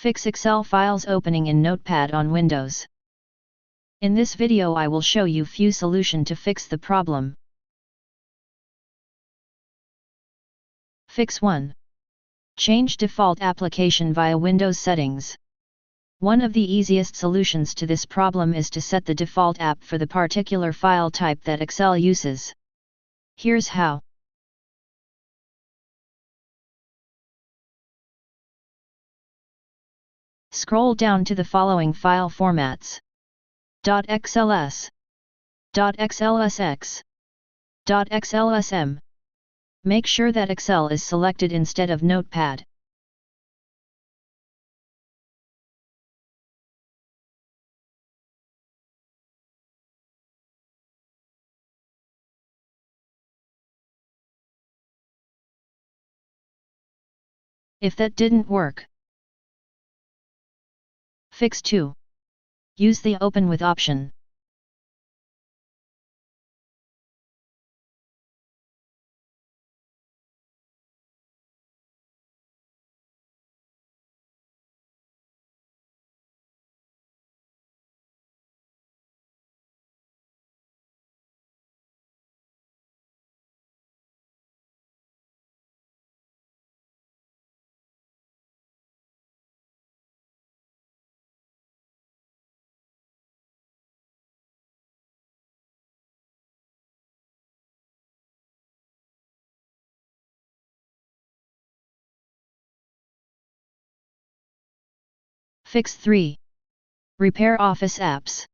Fix Excel files opening in Notepad on Windows. In this video I will show you few solution to fix the problem. Fix 1. Change default application via Windows settings. One of the easiest solutions to this problem is to set the default app for the particular file type that Excel uses. Here's how. Scroll down to the following file formats: .xls, .xlsx, .xlsm. Make sure that Excel is selected instead of Notepad. If that didn't work, Fix 2. Use the Open with option. Fix 3. Repair Office apps.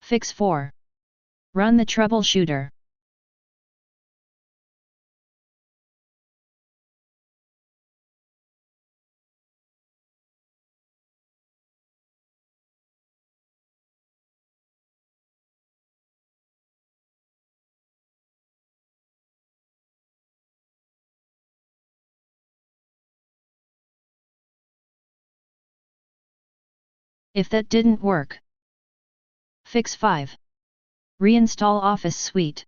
Fix 4. Run the troubleshooter. If that didn't work, Fix 5. Reinstall Office Suite.